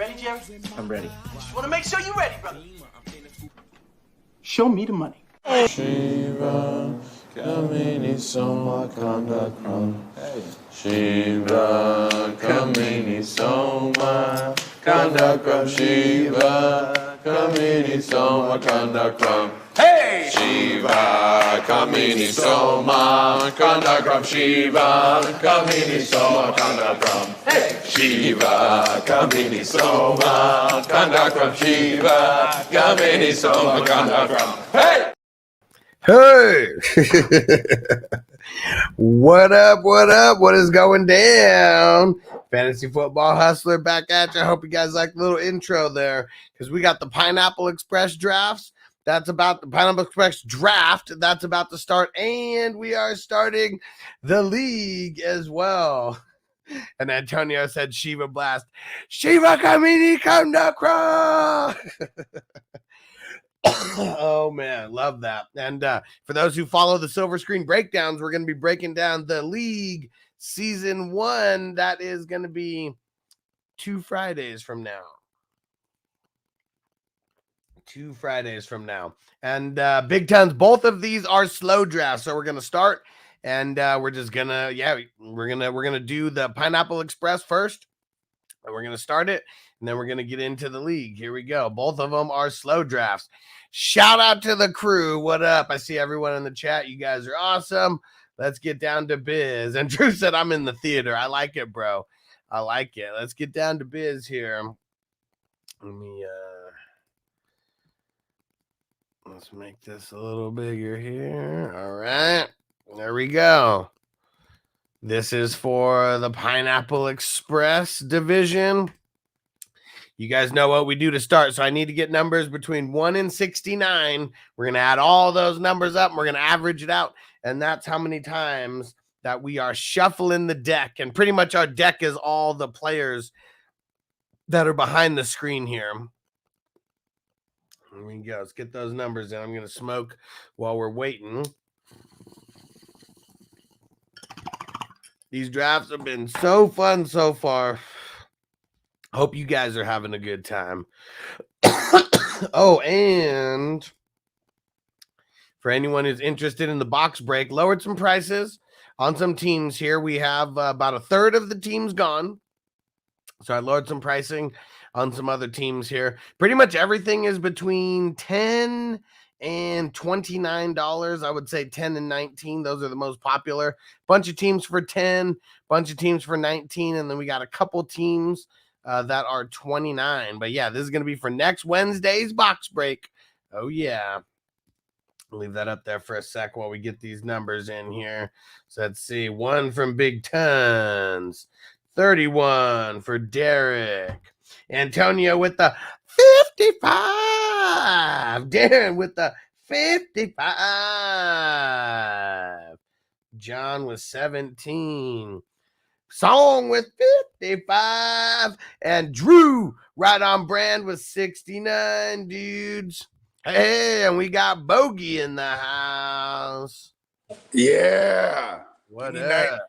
ready, Jerry? I'm ready. Just want to make sure you're ready, brother. Show me the money. Shiva, Kamini Soma Kanda Kram. Shiva, Kamini Soma Kanda Kram. Shiva, Kamini Soma Kanda Kram. Hey! Shiva, Kamini Soma Kanda Kram. Shiva, Kamini Soma Kanda Kram. Hey! Shiva, Kamini Soma Kanda Kram. Shiva, Kamini Soma Kanda Kram. Hey! Hey, what up? What up? What is going down? Fantasy Football Hustler back at you. I hope you guys like the little intro there because we got the Pineapple Express drafts. That's about the Pineapple Express draft. That's about to start, and we are starting the league as well. And Antonio said, Shiva Blast. Shiva Kamini Kandakra. Oh man, love that. And for those who follow the Silver Screen breakdowns, we're going to be breaking down the league season 1. That is going to be 2 Fridays from now. 2 Fridays from now. And Big Tons, both of these are slow drafts. So we're going to start and we're just going to, we're going to do the Pineapple Express first. And we're going to start it, and then we're going to get into the league. Here we go. Both of them are slow drafts. Shout out to the crew. What up? I see everyone in the chat. You guys are awesome. Let's get down to biz. And Drew said, I'm in the theater. I like it, bro. I like it. Let's get down to biz here. Let me, let's make this a little bigger here. All right. There we go. This is for the Pineapple Express division. You guys know what we do to start, so I need to get numbers between 1 and 69. We're going to add all those numbers up, and we're going to average it out, and that's how many times that we are shuffling the deck, and pretty much our deck is all the players that are behind the screen here. Here we go. Let's get those numbers in. I'm going to smoke while we're waiting. These drafts have been so fun so far. Hope you guys are having a good time. Oh, and for anyone who's interested in the box break, lowered some prices on some teams here. We have about a third of the teams gone. So I lowered some pricing on some other teams here. Pretty much everything is between $10 and $29. I would say 10 and 19. Those are the most popular. Bunch of teams for 10, bunch of teams for 19, and then we got a couple teams that are 29. But yeah, this is going to be for next Wednesday's box break. Oh yeah. I'll leave that up there for a sec while we get these numbers in here. So let's see. 1 from Big Tons. 31 for Derek. Antonio with the 55. Darren with the 55. John with 17. Song with 55. And Drew right on brand with 69, dudes. Hey, and we got Bogey in the house. Yeah. What up?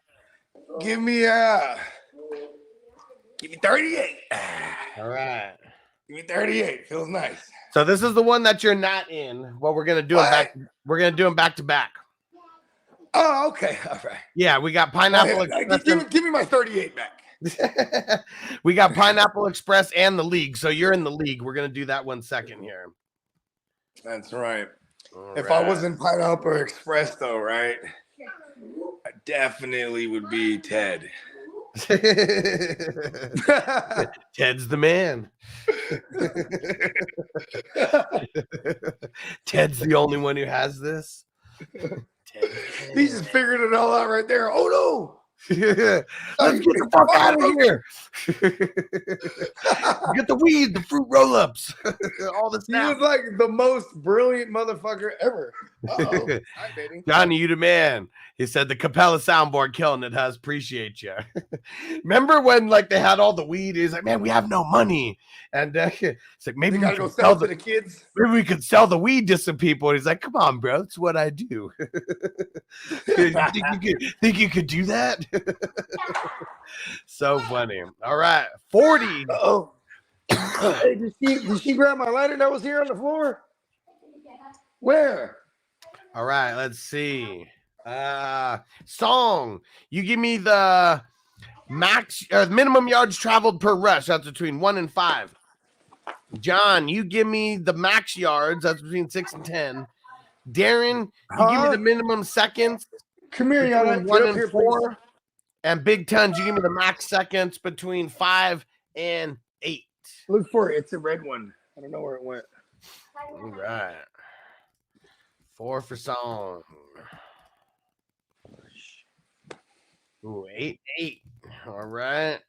Give me 38. All right. Give me 38. Feels nice. So this is the one that you're not in. What we're gonna do them back. We're gonna do them back to back. Oh, okay. All right. Yeah, we got Pineapple Express. Give me my 38 back. We got Pineapple Express and the league. So you're in the league. We're gonna do that 1 second here. That's right. All If right. I was in Pineapple Express, though, right, I definitely would be Ted. Ted's the man. Ted's the only one who has this. He just figured it all out right there. Oh no! Let's get the fuck out of here. Get the weed, the fruit roll-ups, all the He was stuff. like the most brilliant motherfucker ever. Uh-oh. Hi, baby. Johnny, you the man. He said the Capella soundboard killing it, Hus. Appreciate you. Remember when like they had all the weed? He's like, man, we have no money. And it's like, maybe They we gotta could go sell sell to the kids. maybe we could sell the weed to some people. And he's like, come on, bro. That's what I do. think you could do that? So funny. All right. 40. Oh, Hey, did she grab my lighter that was here on the floor? Where? All right, let's see. Song. You give me the max minimum yards traveled per rush. That's between 1 and 5. John, you give me the max yards. That's between 6 and 10. Darren, you give me the minimum seconds. Come here, Yana. Between Get 1 up and here, 4. please. And Big Tons, you give me the max seconds between 5 and 8. Look for it. It's a red one. I don't know where it went. All right. 4 for Song. Ooh, 8. All right.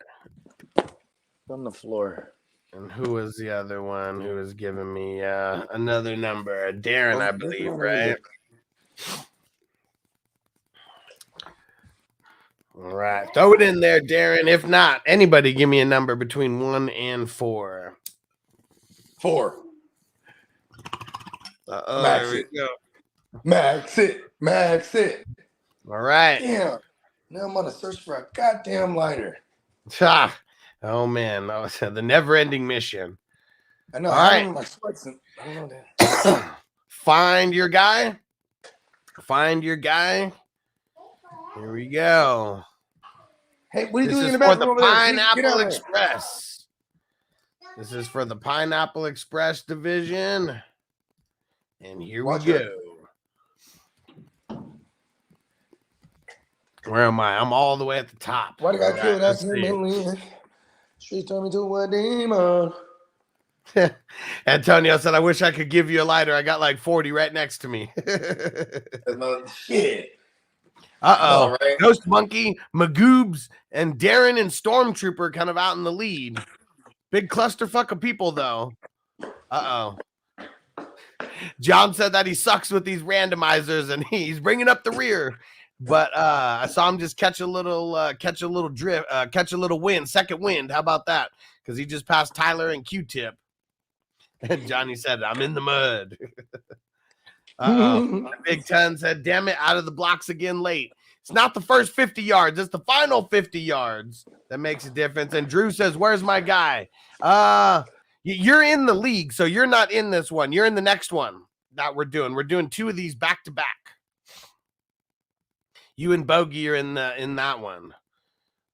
On the floor. And who was the other one who was giving me another number? Darren, I believe, right? All right. Throw it in there, Darren. If not, anybody give me a number between 1 and 4. 4. There we go. Max it. All right. Damn. Now I'm on a search for a goddamn lighter. Ha. Oh, man. Oh, the never-ending mission. I know. All I right. have my sweats. I don't know that. Find your guy. Here we go. Hey, what are you This doing is in the for bathroom the over there? Get Pineapple out of there. Express. This is for the Pineapple Express division. And here we go. Where am I? I'm all the way at the top. Why did I kill that let's see. human? She turned me to a demon. Antonio said, I wish I could give you a lighter. I got like 40 right next to me. Shit. Uh-oh. Right. Ghost Monkey, Magoobs, and Darren and Stormtrooper kind of out in the lead. Big clusterfuck of people, though. Uh-oh. John said that he sucks with these randomizers, and he's bringing up the rear. But I saw him just catch a little drift, catch a little wind, second wind. How about that? Because he just passed Tyler and Q-Tip. And Johnny said, I'm in the mud. Uh-oh. Big Ten said, damn it, out of the blocks again late. It's not the first 50 yards. It's the final 50 yards that makes a difference. And Drew says, where's my guy? You're in the league, so you're not in this one. You're in the next one that we're doing. We're doing 2 of these back-to-back. You and Bogey are in that one.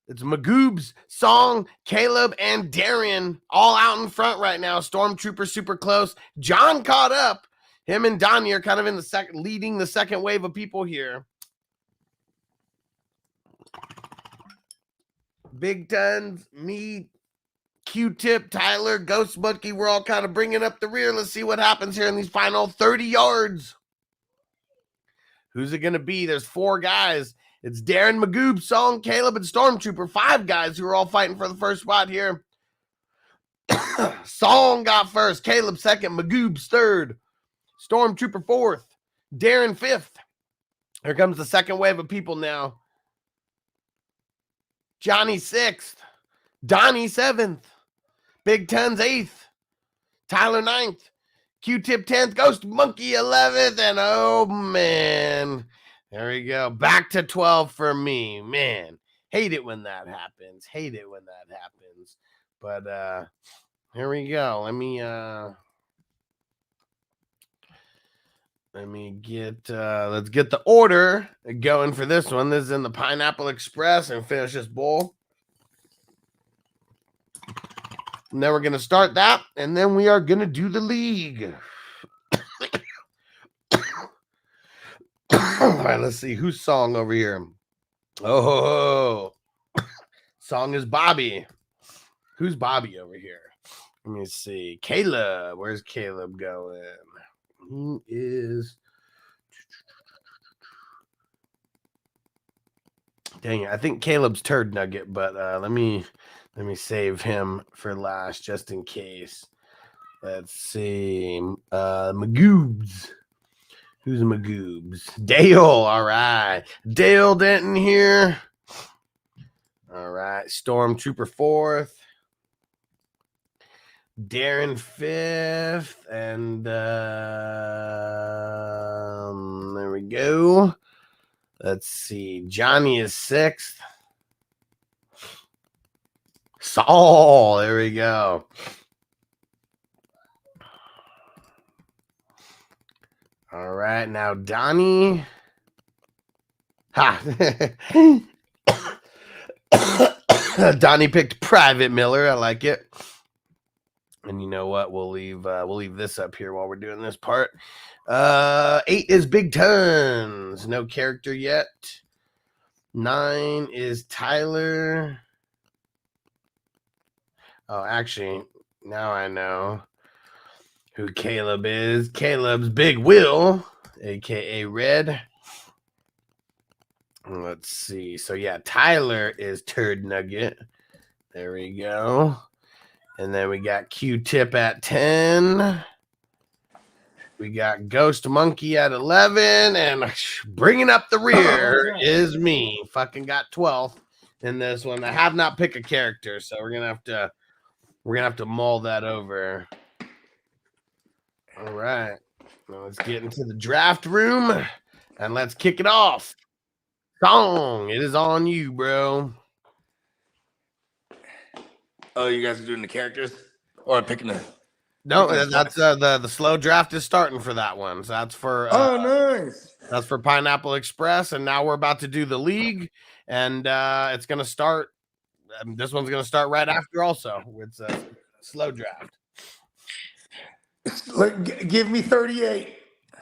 It's Magoobs, Song, Caleb, and Darren all out in front right now. Stormtrooper super close. John caught up. Him and Donnie are kind of in the second, leading the second wave of people here. Big Tons, me, Q-Tip, Tyler, Ghost Monkey, we're all kind of bringing up the rear. Let's see what happens here in these final 30 yards. Who's it going to be? There's 4 guys. It's Darren, Magoob, Song, Caleb, and Stormtrooper. 5 guys who are all fighting for the first spot here. Song got first. Caleb second. Magoob's third. Stormtrooper fourth. Darren fifth. Here comes the second wave of people now. Johnny sixth. Donnie seventh. Big Ten's eighth. Tyler ninth. Q-Tip 10th. Ghost Monkey 11th. And oh, man. There we go. Back to 12 for me. Man, hate it when that happens. But here we go. Let me get let's get the order going for this one. This is in the Pineapple Express and finish this bowl. And then we're going to start that, and then we are going to do the league. All right, let's see. Who's Song over here? Oh, Song is Bobby. Who's Bobby over here? Let me see. Caleb. Where's Caleb going? Who is... Dang it. I think Caleb's Turd Nugget, but let me save him for last just in case. Let's see. Magoobs. Who's Magoobs? Dale. All right. Dale Denton here. All right. Stormtrooper fourth. Darren fifth. And there we go. Let's see. Johnny is sixth. Saul. There we go. All right, now Donnie. Ha! Donnie picked Private Miller. I like it. And you know what? We'll leave this up here while we're doing this part. 8 is Big Tons. No character yet. 9 is Tyler. Oh, actually, now I know who Caleb is. Caleb's Big Will, aka Red. Let's see. So yeah, Tyler is Turd Nugget. There we go. And then we got Q-Tip at 10. We got Ghost Monkey at 11. And bringing up the rear is me. Fucking got 12th in this one. I have not picked a character, so we're gonna have to mull that over. All right. Now let's get into the draft room and let's kick it off. Song, it is on you, bro. Oh, you guys are doing the characters or picking the? No, that's the slow draft is starting for that one. So that's for nice. That's for Pineapple Express, and now we're about to do the league, and it's gonna start. This one's gonna start right after. Also, it's a slow draft. Give me 38.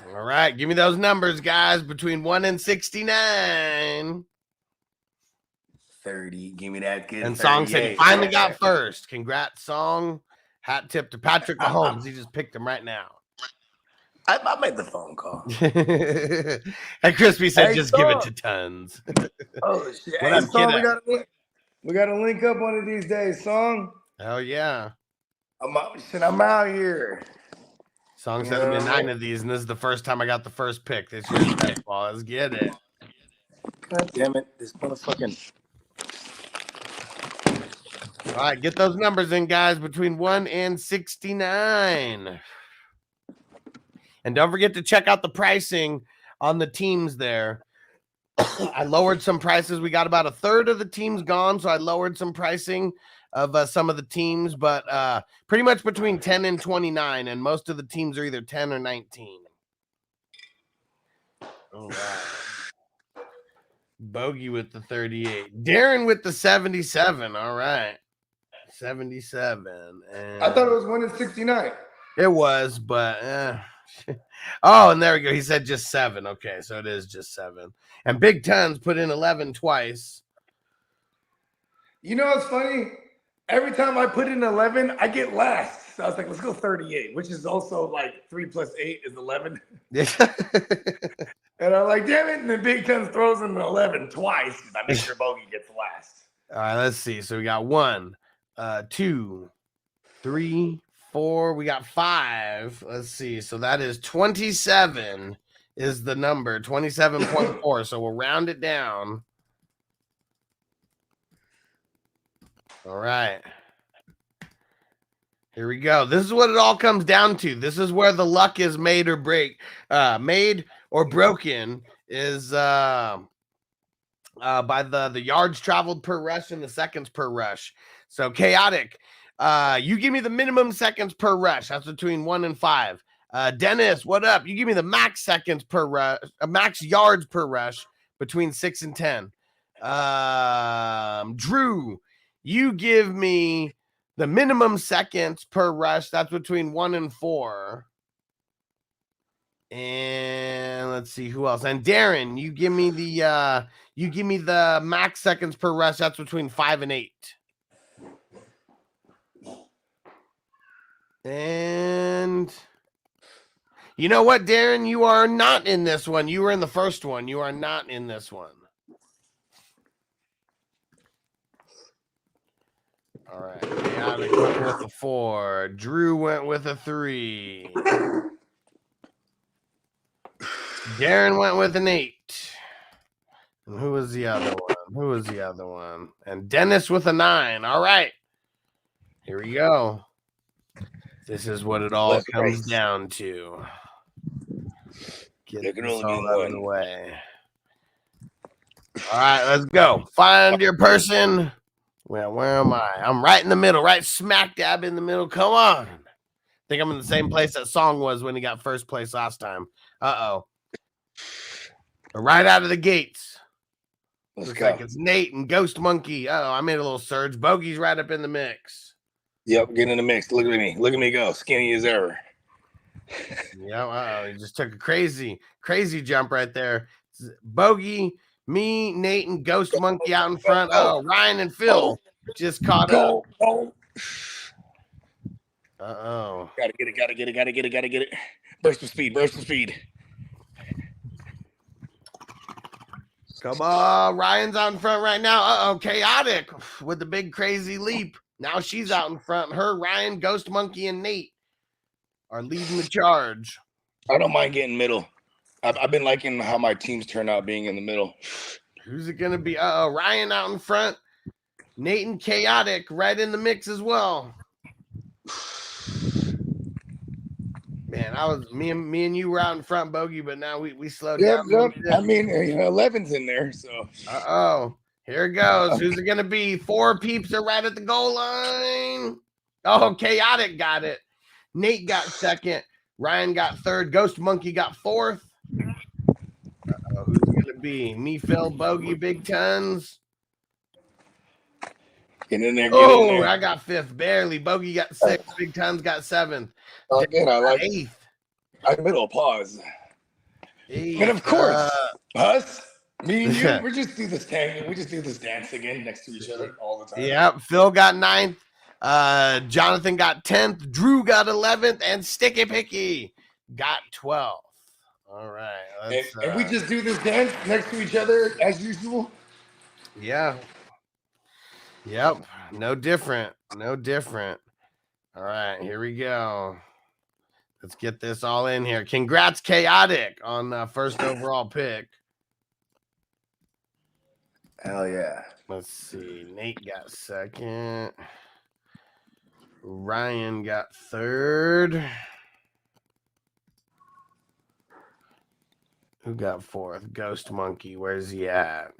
All right, give me those numbers, guys, between 1 and 69. 30. Give me that good. And Song said he finally got first. Congrats, Song. Hat tip to Patrick Mahomes. He just picked him right now. I made the phone call. And Crispy said, just Song. give it to Tons. Oh, shit. What Hey, up, Song, kiddo? we got to link up one of these days, Song. Hell yeah. I'm out here. Song said there'll be 9 of these, and this is the first time I got the first pick this year's baseball. Let's get it. God damn it. This motherfucking. All right, get those numbers in, guys, between 1 and 69. And don't forget to check out the pricing on the teams there. I lowered some prices. We got about a third of the teams gone, so I lowered some pricing of some of the teams, but pretty much between 10 and 29, and most of the teams are either 10 or 19. All right. Bogey with the 38. Darren with the 77. All right. 77. And I thought it was 1 in 69. it was, but oh, and there we go. He said just 7. Okay, so it is just 7. And Big Tons put in 11 twice. You know what's funny? Every time I put in 11, I get last. So I was like, let's go 38, which is also like 3 plus 8 is 11. And I'm like, damn it. And then Big Tons throws in 11 twice. I make sure Bogey gets last. All right, let's see. So we got 1, 2, 3, 4. We got 5. Let's see. So that is 27 is the number, 27.4. So we'll round it down. All right. Here we go. This is what it all comes down to. This is where the luck is made or made or broken is by the yards traveled per rush and the seconds per rush. So Chaotic, you give me the minimum seconds per rush. That's between 1 and 5. Dennis, what up? You give me the max seconds per rush, max yards per rush between 6 and 10. Drew, you give me the minimum seconds per rush. That's between 1 and 4. And let's see who else. And Darren, you give me the max seconds per rush. That's between 5 and 8. And you know what, Darren? You are not in this one. You were in the first one. You are not in this one. All right. Chaotic went with a 4. Drew went with a 3. Darren went with an 8. And who was the other one? And Dennis with a 9. All right. Here we go. This is what it all comes down to. Get this all out of the way. All right, let's go. Find your person. Well, where am I? I'm right in the middle, right smack dab in the middle. Come on. I think I'm in the same place that Song was when he got first place last time. Uh-oh. Right out of the gates. Let's Looks go. like it's Nate and Ghost Monkey. Uh-oh, I made a little surge. Bogey's right up in the mix. Yep, get in the mix. Look at me. Look at me go. Skinny as ever. Yeah, uh-oh. He just took a crazy jump right there. Bogey, me, Nate, and Ghost Monkey out in front. Uh-oh, Ryan and Phil just caught up. Go. Uh-oh. Gotta get it. Burst of speed. Come on, Ryan's out in front right now. Uh-oh, Chaotic with the big crazy leap. Now she's out in front. Her, Ryan, Ghost Monkey, and Nate are leading the charge. I don't mind getting middle. I've been liking how my teams turn out being in the middle. Who's it gonna be? Uh-oh, Ryan out in front. Nate and Chaotic right in the mix as well. Man, me and you were out in front, Bogey, but now we slowed down. Yep. I mean, 11's in there, so. Uh-oh. Here it goes. Who's it going to be? 4 peeps are right at the goal line. Oh, Chaotic got it. Nate got second. Ryan got third. Ghost Monkey got fourth. Uh-oh. Who's it going to be? Me, Phil, Bogey, Big Tons. Get in there. I got fifth. Barely. Bogey got sixth. Big Tons got seventh. Again, I like eighth. Middle pause. Eighth. And of course, us, me and you, we just do this dance again next to each other all the time. Yep. Phil got 9th. Jonathan got 10th. Drew got 11th. And Sticky Picky got 12th. All right. And we just do this dance next to each other as usual. Yeah. Yep. No different. All right. Here we go. Let's get this all in here. Congrats, Chaotic, on first overall pick. Hell yeah. Let's see. Nate got second. Ryan got third. Who got fourth? Ghost Monkey. Where's he at?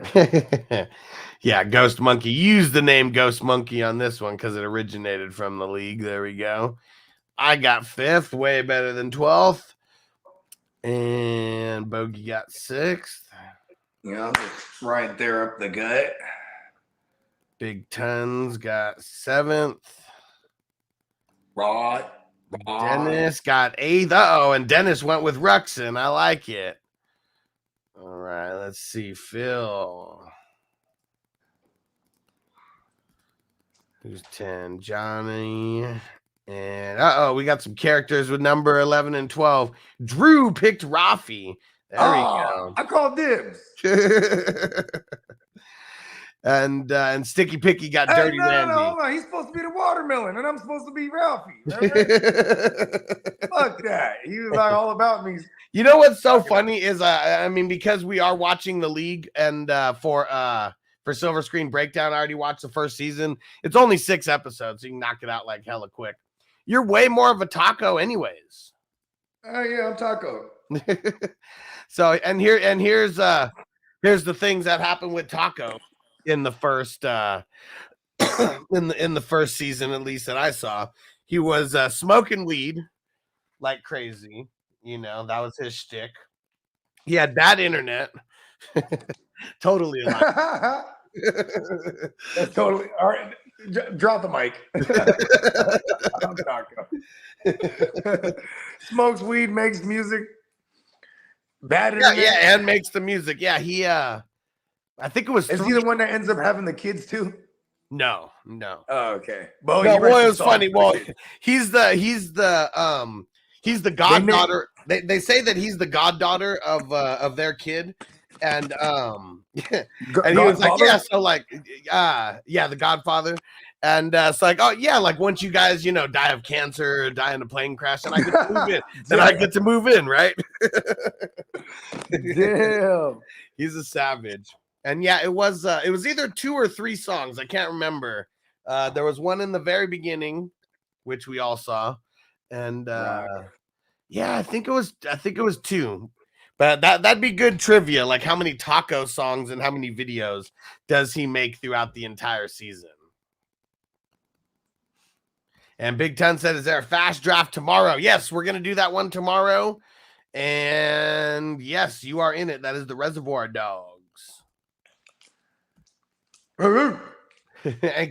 Yeah, Ghost Monkey. Use the name Ghost Monkey on this one because it originated from the league. There we go. I got fifth, way better than 12th. And Bogey got 6th. Yeah, right there up the gut. Big Tons got 7th. Rod. Dennis got 8th. Uh-oh, and Dennis went with Ruxin. I like it. All right, let's see. Phil. Who's 10? Johnny. And we got some characters with number 11 and 12. Drew picked Rafi. There we go. I called dibs. And Sticky Picky got Dirty Randy. No, he's supposed to be the watermelon, and I'm supposed to be Ralphie. Right? Fuck that. He was like all about me. You know what's so funny is, I mean, because we are watching the league, and for Silver Screen Breakdown, I already watched the first season. It's only 6 episodes, so you can knock it out like hella quick. You're way more of a taco anyways. Yeah, I'm taco. So, here's the things that happened with Taco in the first in the first season, at least that I saw. He was smoking weed like crazy. You know, that was his shtick. He had bad internet. Totally alive. That's totally all right. Drop the mic. I'm taco. Smokes weed, makes music. Bad internet. Yeah, and makes the music. Yeah, he I think it was. Is he the one that ends up having the kids too? No. Oh, okay. Well, no, boy, it was funny. Well, he's the goddaughter. They say that he's the goddaughter of their kid, and and he was like, yeah, so like, the Godfather, and it's like, oh yeah, like once you guys, die of cancer, or die in a plane crash, then I get to move in. Then I get to move in, right? Damn, he's a savage. And yeah, it was either 2 or 3 songs. I can't remember. There was one in the very beginning, which we all saw, and yeah, I think it was 2. But that'd be good trivia. Like, how many taco songs and how many videos does he make throughout the entire season? And Big Ten said, "Is there a fast draft tomorrow?" Yes, we're gonna do that one tomorrow. And yes, you are in it. That is the Reservoir Dogs. And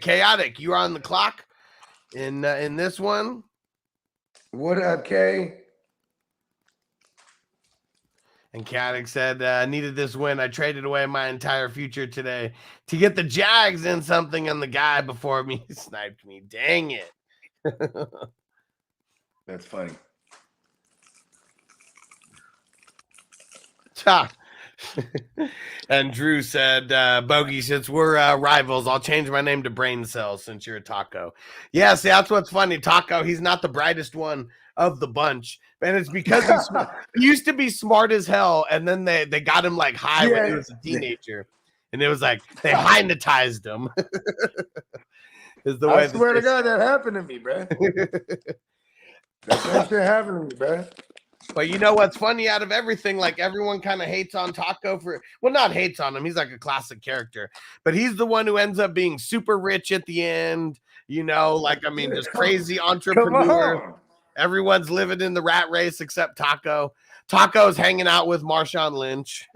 Chaotic, you are on the clock in this one. What up, Kay? And Chaotic said, needed this win. I traded away my entire future today to get the Jags in something, and the guy before me sniped me. Dang it. That's funny. And Drew said, Bogey, since we're rivals, I'll change my name to Brain Cells since you're a Taco. Yeah, see, that's what's funny. Taco, he's not the brightest one of the bunch. And it's because he used to be smart as hell, and then they got him like high when he was a teenager. And it was like they hypnotized him. Is the way I swear to God, that happened to me, bro. That shit happened to me, bro. But you know what's funny out of everything? Like everyone kind of hates on Taco for, well, not hates on him. He's like a classic character, but he's the one who ends up being super rich at the end. You know, like, I mean, just crazy entrepreneur. Everyone's living in the rat race except Taco. Taco's hanging out with Marshawn Lynch.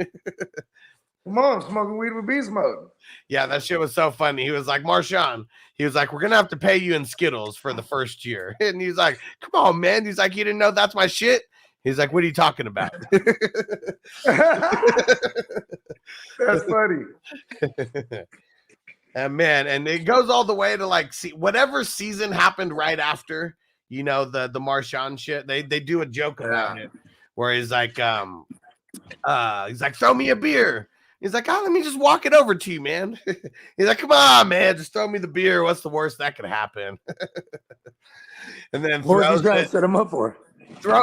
Come on, smoking weed with Beast Mode. Yeah, that shit was so funny. He was like, Marshawn, he was like, we're going to have to pay you in Skittles for the first year. And he's like, come on, man. He's like, you didn't know that's my shit? He's like, what are you talking about? That's funny. And man, and it goes all the way to like, see, whatever season happened right after, you know, the Marshawn shit, they do a joke about it where he's like, throw me a beer. He's like, oh, let me just walk it over to you, man. He's like, come on, man, just throw me the beer. What's the worst that could happen? And then what was he trying to set him up for?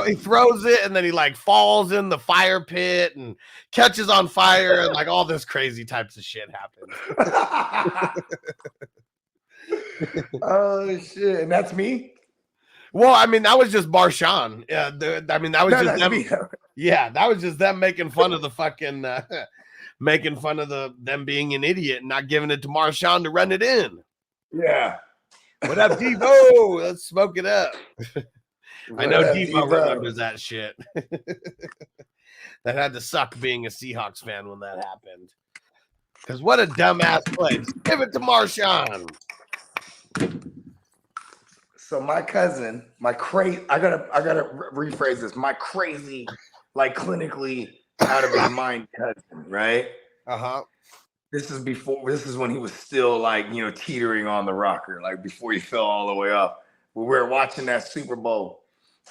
He throws it, and then he like falls in the fire pit and catches on fire, and like all this crazy types of shit happens. Oh shit! And that's me. Well, I mean, that was just Marshawn. Yeah, I mean, that was just them. Yeah, that was just them making fun of the fucking, making fun of them being an idiot and not giving it to Marshawn to run it in. Yeah. What up, Devo? Let's smoke it up. I know Devo remembers that shit. That had to suck being a Seahawks fan when that happened. Because what a dumbass play. Just give it to Marshawn. So my cousin, I gotta rephrase this. My crazy, like clinically out of his mind cousin, right? Uh-huh. This is when he was still like, you know, teetering on the rocker, like before he fell all the way off. We were watching that Super Bowl.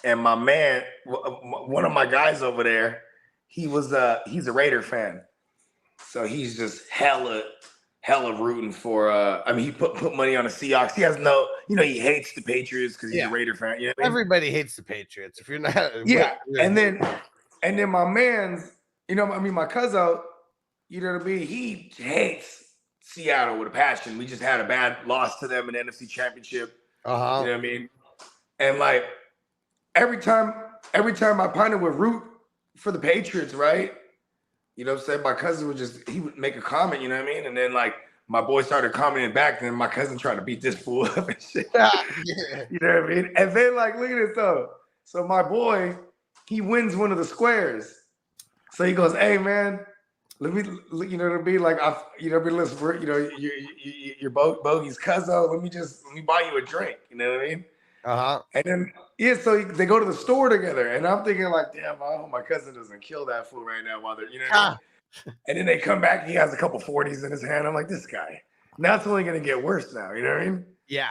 And my man, one of my guys over there, he's a Raider fan. So he's just hella rooting for, I mean, he put money on the Seahawks. He has no, you know, he hates the Patriots because he's a Raider fan. You know what I mean? Everybody hates the Patriots. If you're not. Yeah. And then my man's, you know, I mean, my cousin, you know what I mean? He hates Seattle with a passion. We just had a bad loss to them in the NFC Championship. Uh-huh. You know what I mean? And like, every time my partner would root for the Patriots, right? You know what I'm saying? My cousin he would make a comment, you know what I mean? And then like my boy started commenting back, and then my cousin tried to beat this fool up and shit. Yeah. You know what I mean? And then like, look at this though. So my boy, he wins one of the squares. So he goes, hey man, let me, you know what I mean? Like, listen, you know, your Bogey's cousin, let me buy you a drink. You know what I mean? Uh-huh. And then, so they go to the store together. And I'm thinking like, damn, I hope my cousin doesn't kill that fool right now while they're, you know what I mean? And then they come back, he has a couple 40s in his hand. I'm like, this guy. Now it's only going to get worse now. You know what I mean? Yeah.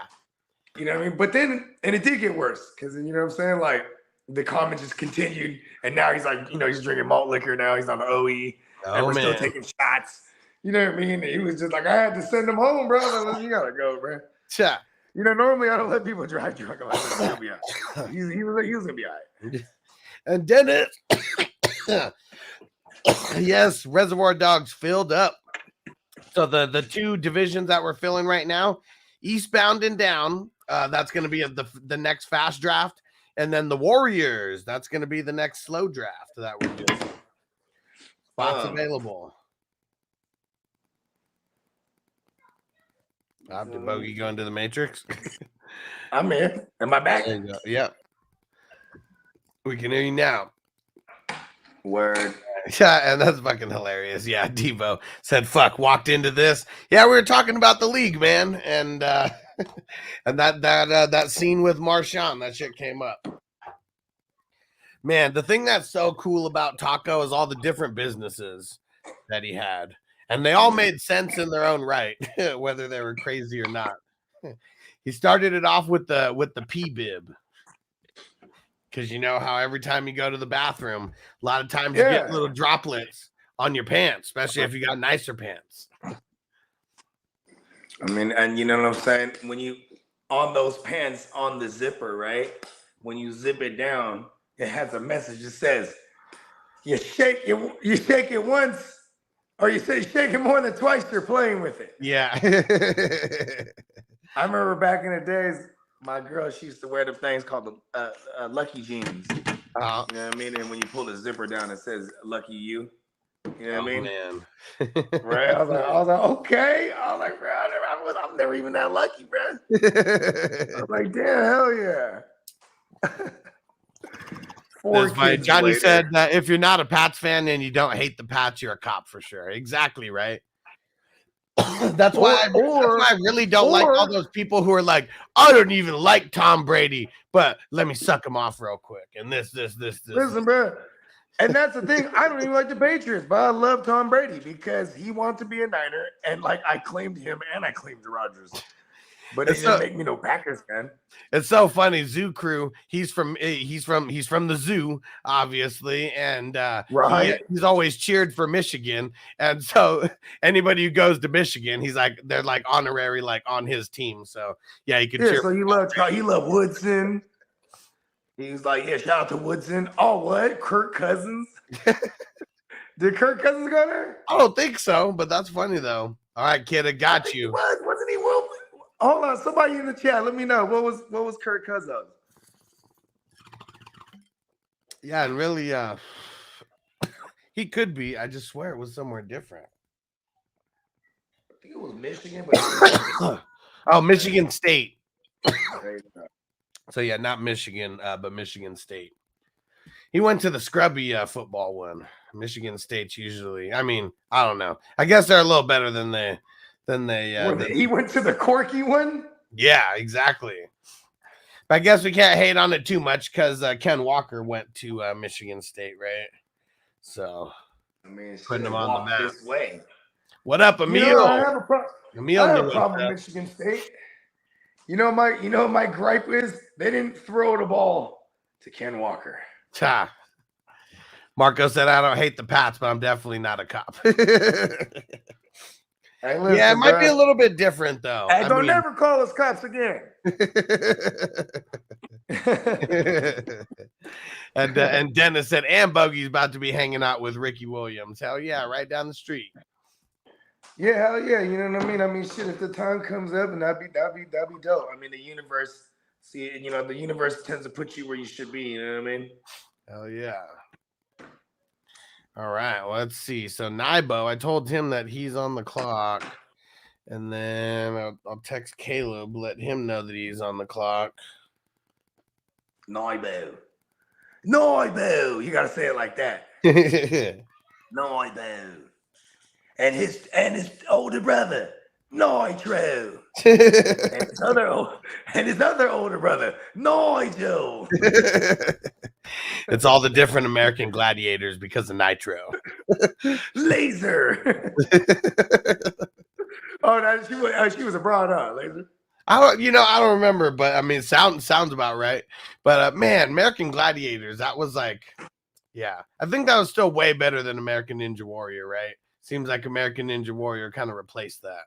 You know what I mean? But then, and it did get worse. Because, you know what I'm saying? Like, the comment just continued. And now he's like, you know, he's drinking malt liquor now. He's on the OE. And we're still taking shots. You know what I mean? And he was just like, I had to send him home, bro. Like, you got to go, bro. Yeah. You know, normally I don't let people drive drunk. I'm like, he'll be all right. He was gonna be all right. And Dennis, yes, Reservoir Dogs filled up. So the two divisions that we're filling right now, Eastbound and Down, that's going to be the next fast draft, and then the Warriors, that's going to be the next slow draft that we're doing. Spots available. After Bogey going to the Matrix. I'm in. Am I back? There you go. Yeah. We can hear you now. Word. Yeah, and that's fucking hilarious. Yeah, Devo said, "Fuck," walked into this. Yeah, we were talking about the league, man, and and that scene with Marshawn, that shit came up. Man, the thing that's so cool about Taco is all the different businesses that he had, and they all made sense in their own right, whether they were crazy or not. He started it off with the pee bib. Because you know how every time you go to the bathroom, a lot of times you get little droplets on your pants, especially if you got nicer pants. I mean, and you know what I'm saying? When you on those pants on the zipper, right? When you zip it down, it has a message that says, you shake it once, or you say shake it more than twice, you're playing with it. Yeah. I remember back in the days, my girl, she used to wear them things called the Lucky Jeans. You know what I mean? And when you pull the zipper down, it says Lucky You. You know what I mean? Man. Right? I was like, okay. I was like, bro, I'm never even that lucky, bro. I was like, damn, hell yeah. That's funny. Johnny said that if you're not a Pats fan and you don't hate the Pats, you're a cop for sure. Exactly right. That's why I really don't like all those people who are like, I don't even like Tom Brady, but let me suck him off real quick. And this. Listen, bro. And that's the thing. I don't even like the Patriots, but I love Tom Brady because he wants to be a Niner. And like I claimed him and I claimed Rodgers. But it didn't make me no Packers fan. It's so funny. Zoo Crew, he's from the zoo, obviously, and he's always cheered for Michigan. And so anybody who goes to Michigan, he's like they're like honorary, like on his team. So yeah, he could cheer. So he loved Woodson. He was like, yeah, shout out to Woodson. Oh, what? Kirk Cousins? Did Kirk Cousins go there? I don't think so, but that's funny though. All right, kid, I got you. Wasn't he? Hold on, somebody in the chat, let me know what was Kirk Cousins? Yeah, and really, he could be. I just swear it was somewhere different. I think it was Michigan, but oh, Michigan State. So yeah, not Michigan, but Michigan State. He went to the scrubby football one. Michigan State's usually. I mean, I don't know. I guess they're a little better than they. He went to the corky one. Yeah, exactly. But I guess we can't hate on it too much because Ken Walker went to Michigan State, right? So I mean, putting him on the map. This way. What up, Emil? I have a problem with Michigan State. You know my gripe is they didn't throw the ball to Ken Walker. Ta. Marco said, I don't hate the Pats, but I'm definitely not a cop. Hey, listen, yeah, it might be a little bit different, though. Hey, don't never call us cops again. and Dennis said, and Bogey's about to be hanging out with Ricky Williams. Hell yeah, right down the street. Yeah, hell yeah. You know what I mean? I mean, shit, if the time comes up, and that'd be dope. I mean, the universe, the universe tends to put you where you should be. You know what I mean? Hell yeah. All right, well, let's see. So Nibo, I told him that he's on the clock, and then I'll text Caleb, let him know that he's on the clock. Nibo. You gotta say it like that. Nibo. And his older brother, Nitro. and his other older brother, Nigel. It's all the different American gladiators because of Nitro. Laser. She was a broad, Laser. I don't remember, but I mean, sounds about right. But man, American Gladiators, that was like, yeah, I think that was still way better than American Ninja Warrior, right? Seems like American Ninja Warrior kind of replaced that.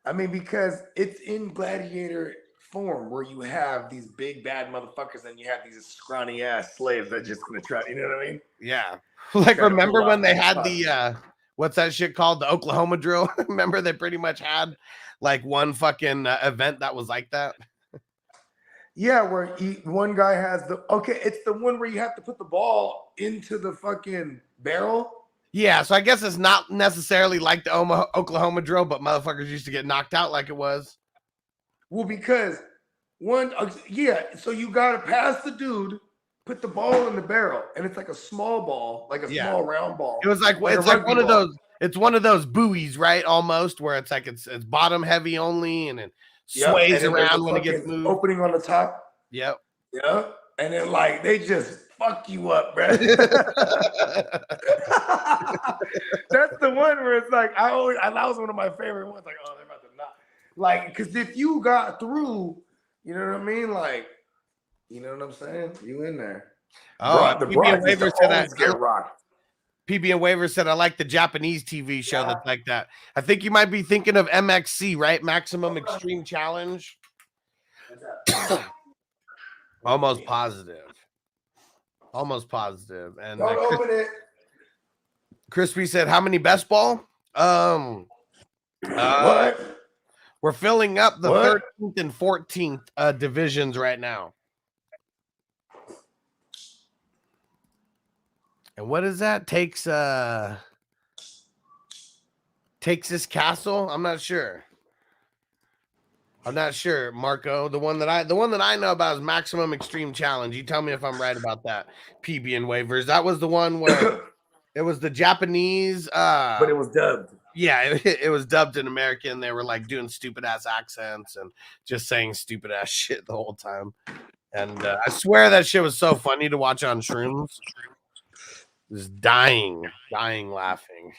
I mean, because it's in gladiator form where you have these big bad motherfuckers and you have these scrawny ass slaves that just gonna try, you know what I mean? Yeah. Like remember when they had the what's that shit called? The Oklahoma drill? Remember they pretty much had like one fucking event that was like that? Yeah, where one guy has it's the one where you have to put the ball into the fucking barrel. Yeah, so I guess it's not necessarily like the Oklahoma drill, but motherfuckers used to get knocked out like it was. Well, because so you got to pass the dude put the ball in the barrel, and it's like a small ball, like a small round ball. It was like a it's like one of rugby ball. those. It's one of those buoys, right? Almost where it's like it's bottom heavy only, and it sways and around when it gets fucking moved. opening on the top. Yep. Yep. And then like they just fuck you up, bro. That's the one where it's like that was one of my favorite ones. Like, oh, they're about to knock. Like, because if you got through, you know what I mean? Like, you know what I'm saying? You in there. Oh, the PB and Waver said always get rocked. PB and Waver said I like the Japanese TV show that's like that. I think you might be thinking of MXC, right? Maximum Extreme Challenge. Almost positive. Almost positive. And don't open it. Crispy said, how many best ball? What? We're filling up the 13th and 14th divisions right now. And what is that? Takes this castle? I'm not sure. Marco. The one that I know about is Maximum Extreme Challenge. You tell me if I'm right about that. PB and Waivers. That was the one where it was the Japanese but it was dubbed. Yeah, it was dubbed in American. They were like doing stupid ass accents and just saying stupid ass shit the whole time. And I swear that shit was so funny to watch on shrooms. Just dying laughing.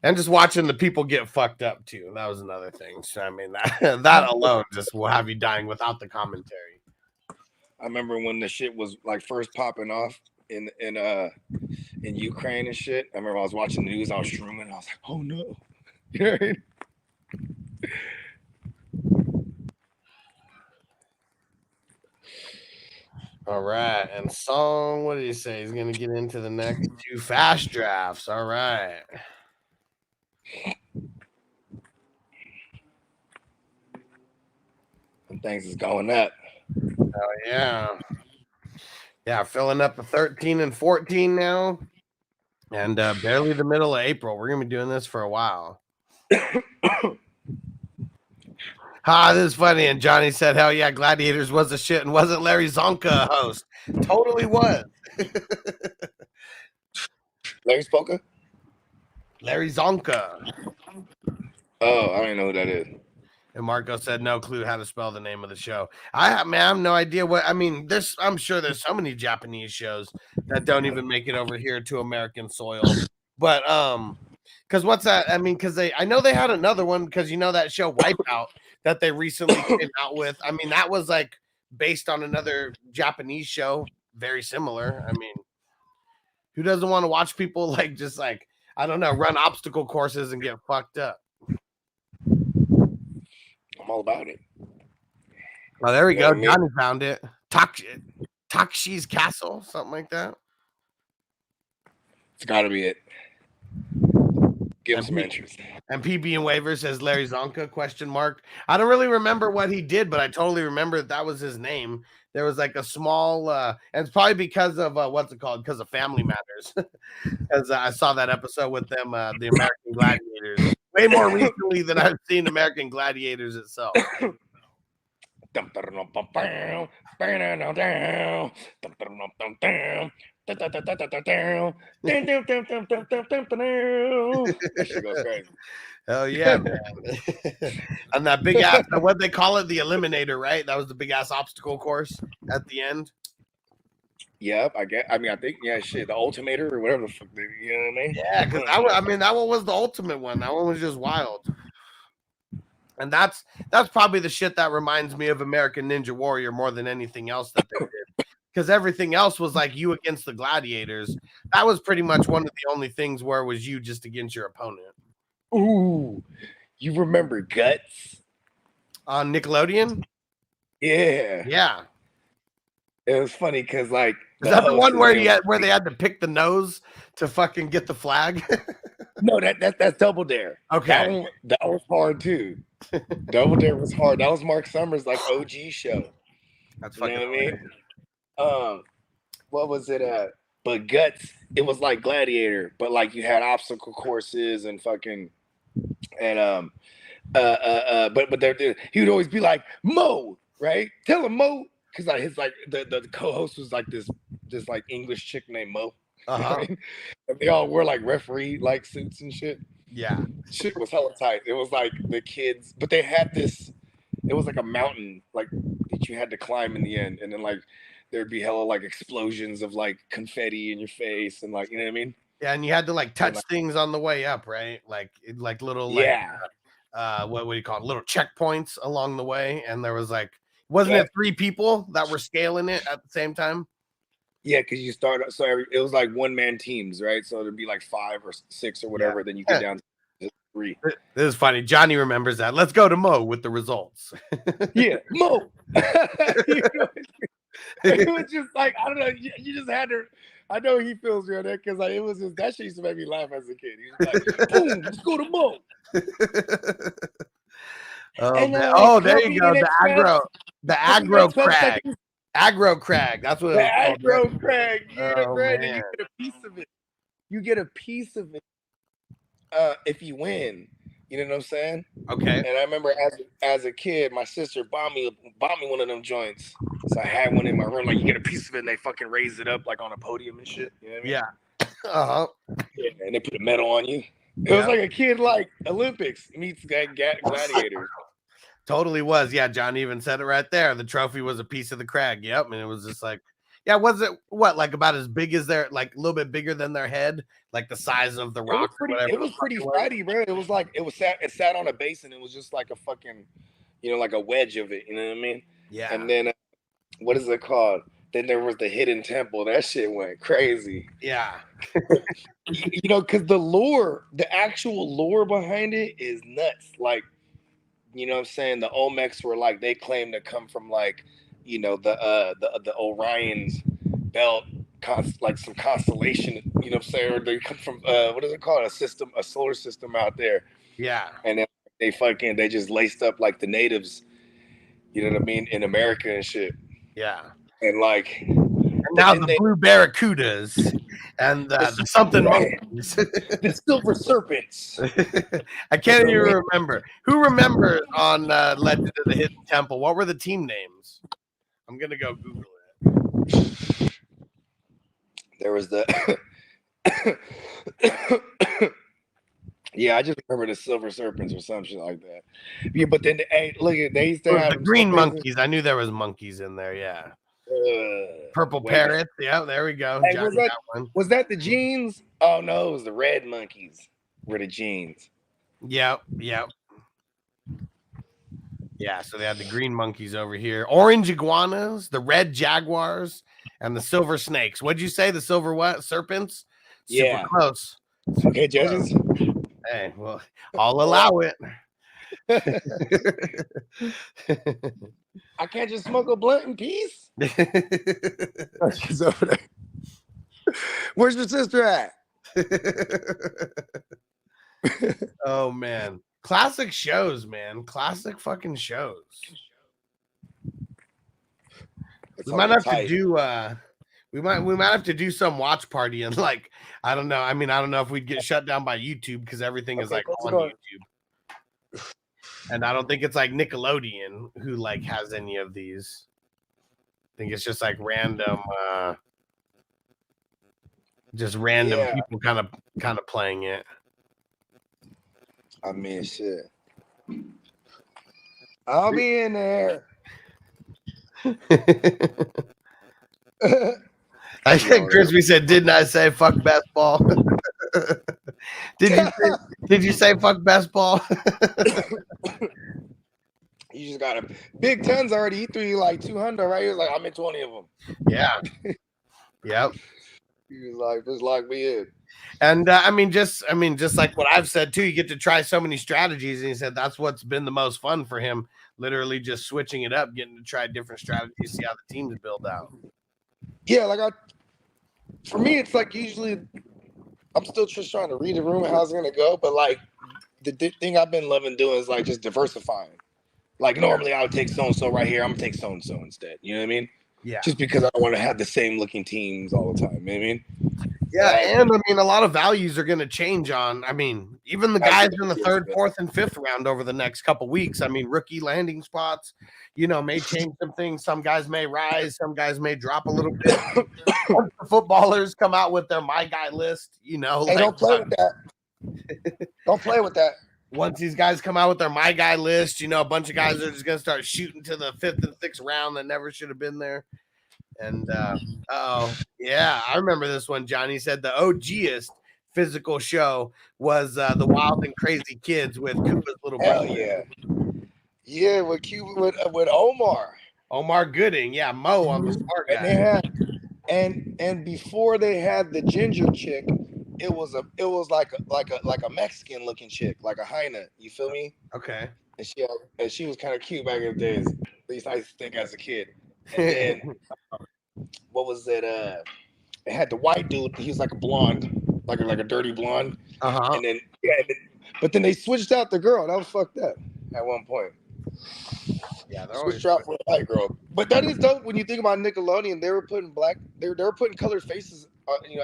And just watching the people get fucked up too. That was another thing. So I mean that alone just will have you dying without the commentary. I remember when the shit was like first popping off in Ukraine and shit. I remember I was watching the news, I was shrooming, and I was like, oh no. You know what I mean? All right. And Song, what did he say? He's gonna get into the next two fast drafts. All right. Things is going up. Oh yeah. Yeah, filling up the 13 and 14 now. And barely the middle of April. We're gonna be doing this for a while. This is funny. And Johnny said, hell yeah, Gladiators was a shit and wasn't Larry Zonka a host. Totally was. Larry Spoka? Larry Zonka. Oh, I don't even know who that is. And Marco said no clue how to spell the name of the show. I have no idea what I mean. I'm sure there's so many Japanese shows that don't even make it over here to American soil. But because what's that? I mean, because I know they had another one because you know that show Wipeout that they recently came out with. I mean, that was like based on another Japanese show, very similar. I mean, who doesn't want to watch people like just like I don't know, run obstacle courses and get fucked up? I'm all about it. Oh, there we go. Johnny found it. Takshi's Castle, something like that. It's got to be it. Give him some interest. And PB and Waver says Larry Zonka, question mark. I don't really remember what he did, but I totally remember that was his name. There was like a small, and it's probably because of, what's it called? Because of Family Matters. Because I saw that episode with them, the American Gladiators. Way more recently than I've seen American Gladiators itself. That shit goes crazy. Hell yeah, man. And that big ass, what they call it, the Eliminator, right? That was the big ass obstacle course at the end. Yep, I think, shit, the Ultimator or whatever the fuck, you know what I mean? Yeah, because that one was the ultimate one. That one was just wild. And that's probably the shit that reminds me of American Ninja Warrior more than anything else that they did. Because everything else was like you against the gladiators. That was pretty much one of the only things where it was you just against your opponent. Ooh, you remember Guts? On Nickelodeon? Yeah. Yeah. It was funny because like is that the one where they had to pick the nose to fucking get the flag? No, that's Double Dare. Okay. That was hard too. Double Dare was hard. That was Mark Summers' like OG show. That's fucking what I mean? What was it? But Guts, it was like Gladiator, but like you had obstacle courses and fucking but he would always be like, Mo, right? Tell him, Mo. because like his like the co-host was like this like English chick named Mo. And they all wore like referee like suits and shit. Yeah. Shit was hella tight. It was like the kids, but they had this. It was like a mountain like that you had to climb in the end, and then like there'd be hella like explosions of like confetti in your face and like, you know what I mean? Yeah, and you had to like touch things on the way up, right? Like little like what do you call it? Little checkpoints along the way, and there was like wasn't it 3 people that were scaling it at the same time? Yeah, because you start so it was like one man teams, right? So there'd be like 5 or 6 or whatever. Then you get down to 3. This is funny. Johnny remembers that. Let's go to Mo with the results. Yeah, Mo. It was just like I don't know. You just had to. I know he feels real there because like, it was just that shit used to make me laugh as a kid. He was like, "Boom, let's go to Mo." There you go. The aggro crag. Aggro crag. That's what the aggro crag. Yeah, man. And you get a piece of it. You get a piece of it if you win. You know what I'm saying? Okay. And I remember as a kid, my sister bought me one of them joints. So I had one in my room. Like you get a piece of it and they fucking raise it up like on a podium and shit. You know what I mean? Yeah. And they put a medal on you. It was like a kid like Olympics meets gladiators. Totally was. Yeah, John even said it right there. The trophy was a piece of the crag. Yep. And it was just like, yeah, was it what, like about as big as their, like a little bit bigger than their head, like the size of the rock? It was pretty fatty, bro. It was like it sat on a base and it was just like a fucking, like a wedge of it. You know what I mean? Yeah. And then what is it called? Then there was the hidden temple. That shit went crazy. Yeah. Because the actual lore behind it is nuts. Like, you know what I'm saying? The Olmecs were like, they claim to come from like, the Orion's belt, like some constellation, you know what I'm saying? Or they come from, what is it called? A solar system out there. Yeah. And then they just laced up like the natives, you know what I mean? In America and shit. Yeah. And like, now the blue barracudas and the something monkeys. The silver serpents. I can't even remember. Who remembers on Legend of the Hidden Temple? What were the team names? I'm gonna go Google it. There was the yeah, I just remember the silver serpents or some shit like that. Yeah, but then look at they used to have the green monkeys. I knew there was monkeys in there. Yeah. Purple parrots. Yeah, there we go. Hey, was that the jeans? Oh no, it was the red monkeys. Were the jeans? Yep. Yeah, so they had the green monkeys over here, orange iguanas, the red jaguars, and the silver snakes. What'd you say? The silver what? Serpents? Yeah. Super close. Okay, judges. Hey, well, I'll allow it. I can't just smoke a blunt in peace. She's over there. Where's your sister at? Oh man, classic shows, man. Classic fucking shows. We might have to do. We might have to do some watch party and like I don't know. I mean, I don't know if we'd get shut down by YouTube because everything is like on YouTube. And I don't think it's like Nickelodeon who like has any of these. I think it's just like random people kind of playing it. I mean, shit. I'll be in there. I think Crispy said, "Didn't I say fuck best ball?" Did you say fuck best ball? You just got big tons already. He threw you like 200, right? He was like, I'm in 20 of them. Yeah. Yep. He was like, just lock me in. And just like what I've said too, you get to try so many strategies. And he said that's what's been the most fun for him. Literally just switching it up, getting to try different strategies, see how the teams build out. Yeah, like for me, it's like usually I'm still just trying to read the room and how it's gonna go. But like the thing I've been loving doing is like just diversifying. Like normally I would take so and so right here. I'm gonna take so and so instead. You know what I mean? Yeah. Just because I don't want to have the same looking teams all the time. You know what I mean? Yeah, and I mean, a lot of values are going to change on. I mean, even the guys in the third, fourth, and fifth round over the next couple weeks. I mean, rookie landing spots, may change some things. Some guys may rise, some guys may drop a little bit. Once the footballers come out with their my guy list, Hey, don't play with that. Don't play with that. Once these guys come out with their my guy list, a bunch of guys are just going to start shooting to the fifth and sixth round that never should have been there. And yeah, I remember this one. Johnny said the OGest physical show was the Wild and Crazy Kids with Cuba's little brother. Hell yeah, with Cuba with Omar Gooding, yeah, Mo on the smart guy. And they had, and before they had the ginger chick, it was like a Mexican looking chick, like a hyena. You feel me? Okay. And she was kind of cute back in the days. At least I used to think as a kid. And then what was it? It had the white dude. He was like a blonde, like a dirty blonde. And then but then they switched out the girl. That was fucked up at one point. Yeah, they switched out for a white girl. But that is dope when you think about Nickelodeon. They were putting they were putting colored faces,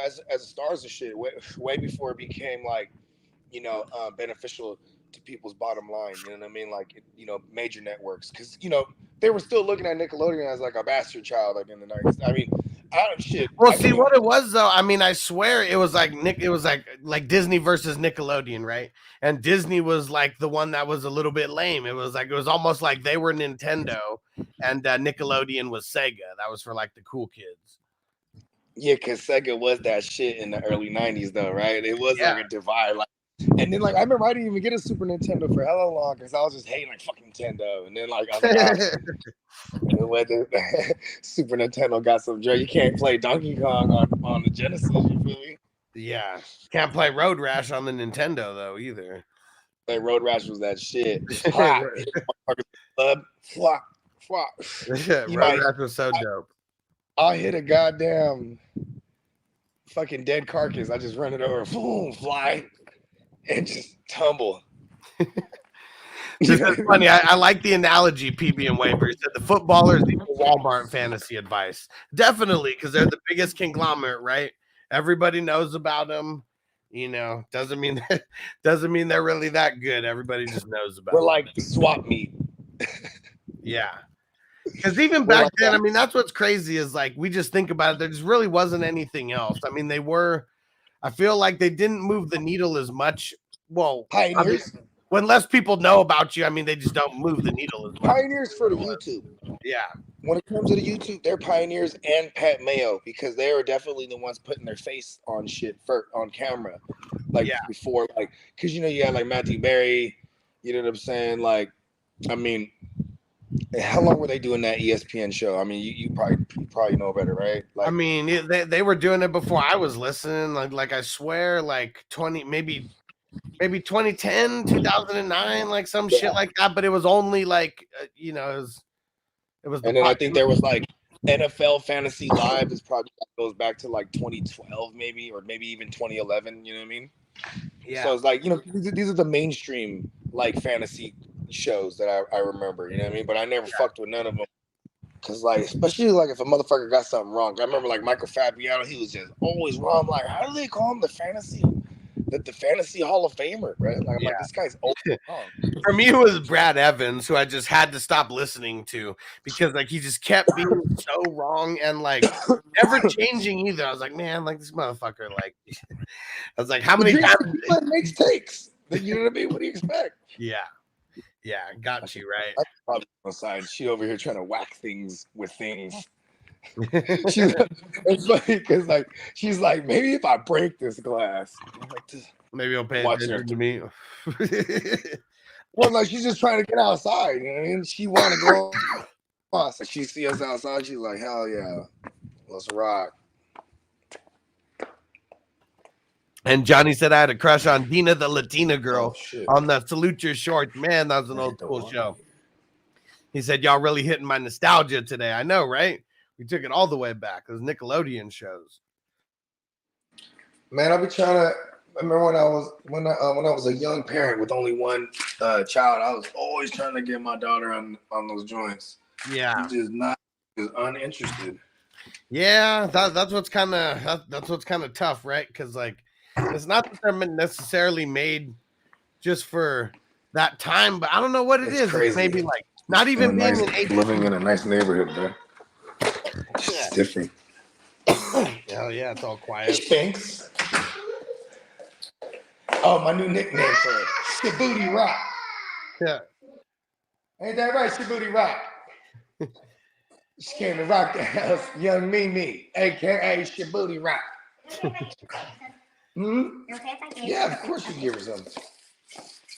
as stars and shit way before it became like, beneficial to people's bottom line. You know what I mean? Like, major networks, because they were still looking at Nickelodeon as like a bastard child, like in the 90s. I mean, shit. Well, see what it was though. I mean, I swear it was like like Disney versus Nickelodeon, right? And Disney was like the one that was a little bit lame. It was almost like they were Nintendo, and Nickelodeon was Sega. That was for like the cool kids. Yeah, because Sega was that shit in the early 90s, though, right? It was like a divide, like. And then, like, I remember I didn't even get a Super Nintendo for hella long because I was just hating, like, fucking Nintendo. And then, like, I was like, Super Nintendo got some joy. You can't play Donkey Kong on the Genesis, you feel me? Yeah. Can't play Road Rash on the Nintendo, though, either. Like, Road Rash was that shit. Road Rash was so dope. I'll hit a goddamn fucking dead carcass. I just run it over, boom, fly. And just tumble. This is funny. I like the analogy PB and Waver said the footballers equal Walmart fantasy advice. Definitely, because they're the biggest conglomerate, right? Everybody knows about them. Doesn't mean they're really that good. Everybody just knows about them. We're like the swap meet. Yeah. Because even back then, I mean, that's what's crazy is like we just think about it. There just really wasn't anything else. I mean, I feel like they didn't move the needle as much. Well, pioneers. When less people know about you, I mean, they just don't move the needle as much. Pioneers for the YouTube. Yeah. When it comes to the YouTube, they're pioneers and Pat Mayo because they are definitely the ones putting their face on shit on camera. Like before, like, because you had like Matthew Berry, you know what I'm saying? Like, I mean, how long were they doing that ESPN show? I mean, you probably know better, right? Like, I mean, they were doing it before I was listening. Like I swear, like 20, maybe 2010, 2009, like some shit like that. But it was only like it was. And then I think there was like NFL Fantasy Live is probably goes back to like 2012, maybe, or maybe even 2011. You know what I mean? Yeah. So it's like these are the mainstream like fantasy shows that I remember, you know what I mean? But I never fucked with none of them. Cause like, especially like if a motherfucker got something wrong. I remember like Michael Fabiano, he was just always wrong. I'm like, how do they call him the fantasy Hall of Famer, right? Like, I'm like, this guy's old. For me, it was Brad Evans, who I just had to stop listening to because like he just kept being so wrong and like never changing either. I was like, man, like this motherfucker, like I was like, how many times he makes takes? You know what I mean? What do you expect? Yeah, got you right. I'm probably on the side. She over here trying to whack things with things. It's funny because like she's like, maybe if I break this glass, maybe I'll pay attention to me. Well, like she's just trying to get outside, you know what I mean? She want to go. So she see us outside. She's like, hell yeah, let's rock. And Johnny said I had a crush on Dina the Latina girl on the Salute Your Shorts. Man, that was an old school show. He said, y'all really hitting my nostalgia today. I know, right? We took it all the way back. Those Nickelodeon shows. Man, I'll be trying to. I remember when I was a young parent with only one child, I was always trying to get my daughter on those joints. Yeah, just uninterested. Yeah, that's what's kind of that's what's kind of tough, right? Because like, it's not that they're necessarily made just for that time, but I don't know what it It's is. It's crazy. maybe like not even being an HD. Living in a nice neighborhood, bro. It's Yeah. just different. Hell yeah, it's all quiet. Sphinx. Oh, my new nickname for it. Shabooty Rock. Yeah. Ain't that right, Shabooty Rock? She came to rock the house, young Mimi, aka Shabooty Rock. Yeah, of course you give her some.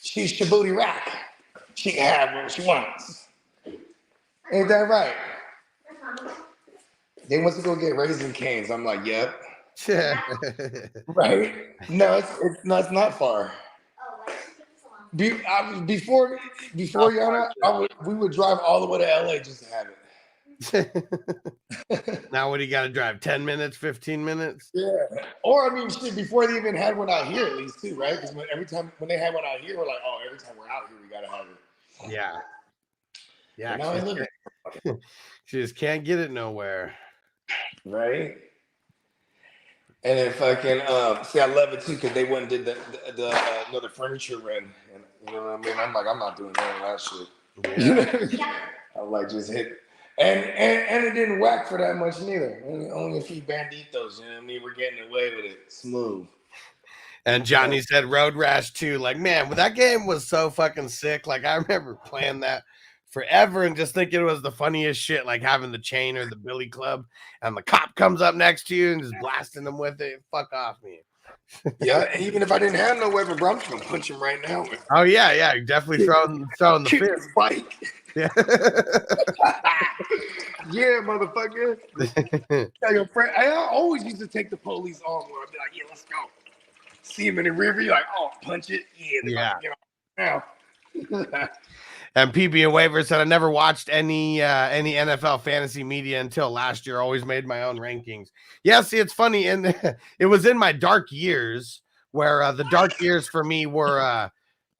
She's Shabooty Rock. She can have what she wants. Ain't that right? They wants to go get Raisin Canes. I'm like, yep. Right? No, it's not far. Before Yana, we would drive all the way to LA just to have it. Now what do you got to drive? 10 minutes, 15 minutes? Yeah. Or I mean, shit, before they even had one out here, at least too, right? Because every time when they had one out here, we're like, oh, every time we're out here, we gotta have it. Yeah. Yeah. Now I live it. She just can't get it nowhere. Right. And then fucking see, I love it too because they went and did the another furniture run, and you know what I mean. I'm like, I'm not doing none of that shit. Yeah. You know what I mean? I'm like, just hit. And it didn't whack for that much neither. Only a few banditos, you know what I mean? We're getting away with it. Smooth. And Johnny said Road Rash 2. Like, man, well, that game was so fucking sick. Like, I remember playing that forever and just thinking it was the funniest shit, like having the chain or the billy club and the cop comes up next to you and just blasting them with it. Fuck off me. Yeah, even if I didn't have no weapon, bro, I'm just gonna punch him right now. Oh yeah, definitely throwing the Kick fist. his bike. Yeah. Yeah, motherfucker. Tell your friend. I always used to take the police on where I'd be like, yeah, let's go. See him in the river, you're like, oh, punch it. Yeah. Now. And PB and Waiver said I never watched any NFL fantasy media until last year. Always made my own rankings. Yeah, see, it's funny, and it was in my dark years where the dark years for me were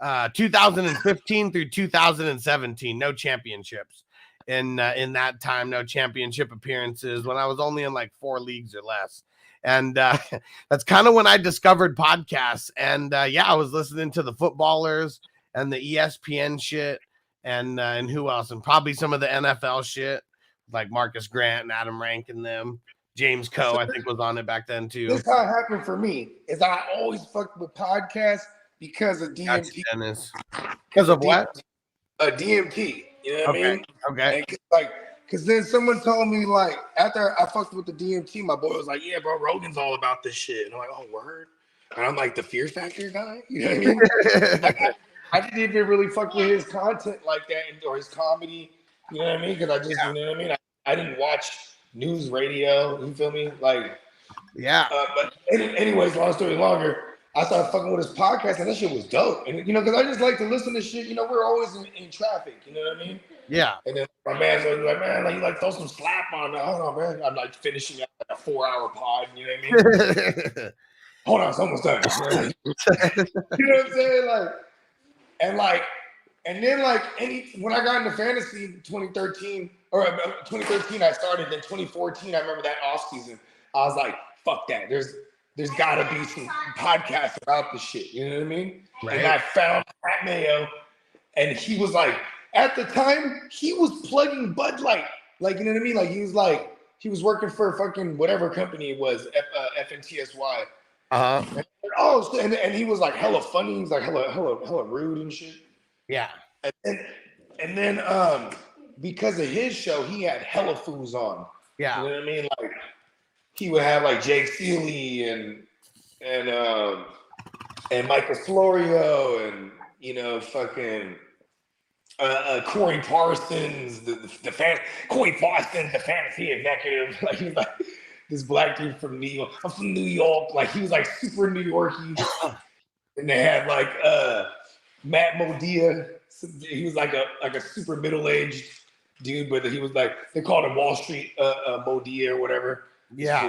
2015 through 2017. No championships in that time. No championship appearances when I was only in like 4 leagues or less. And that's kind of when I discovered podcasts. And yeah, I was listening to the footballers and the ESPN shit. And who else? And probably some of the NFL shit, like Marcus Grant and Adam Rank and them. James Coe, I think, was on it back then too. This is how it happened for me. Is I always fucked with podcasts because of DMT. Gotcha, Dennis. Because of what? DMT. You know what I mean? Okay. Because then someone told me, like, after I fucked with the DMT, my boy was like, yeah, bro, Rogan's all about this shit. And I'm like, oh, word? And I'm like, the Fear Factor guy? You know what I mean? I didn't even really fuck with his content like that or his comedy. You know what I mean? Because I just, you know what I mean? I didn't watch news radio. You feel me? Like, yeah. But anyways, long story longer, I started fucking with his podcast, and that shit was dope. And, you know, because I just like to listen to shit. You know, we're always in traffic. You know what I mean? Yeah. And then my man's like, man, like, you like throw some slap on that. Hold on, man. I'm like finishing up like a 4-hour pod. You know what I mean? Hold on, it's almost done. You know what I'm saying? And then when I got into fantasy in 2013, I started. Then 2014, I remember that off season. I was like, fuck that. There's got to be some podcasts about this shit. You know what I mean? Right. And I found Pat Mayo, and he was like, at the time, he was plugging Bud Light. Like, you know what I mean? Like, he was working for fucking whatever company it was, FNTSY. And he was like hella funny. He was like hella rude and shit. Yeah. And then because of his show, he had hella fools on. Yeah. You know what I mean? Like, he would have like Jake Seeley and Michael Florio and, you know, fucking Corey Parsons, the fantasy executive. Like, he was like this black dude from New York. I'm from New York. Like, he was like super New Yorky. And they had like Matt Modia. He was like a super middle-aged dude, but he was like, they called him Wall Street Modia or whatever. Yeah.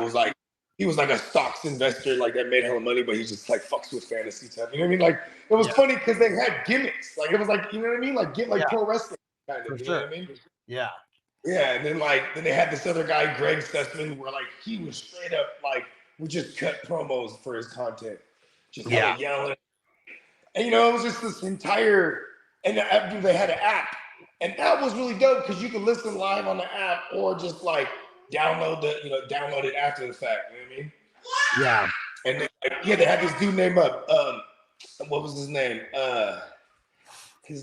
He was like a stocks investor, like that made hella money, but he just like fucks with fantasy stuff. You know what I mean? Like, it was funny because they had gimmicks. Like, it was like, you know what I mean? Like, get like pro wrestling kind of. You know what I mean? Yeah. Yeah, and then they had this other guy, Greg Sussman, where like he was straight up like would just cut promos for his content, just hella yelling. And it was just this entire, and after they had an app, and that was really dope because you could listen live on the app or just like download it after the fact. You know what I mean? Yeah. And they had this dude named what was his name? This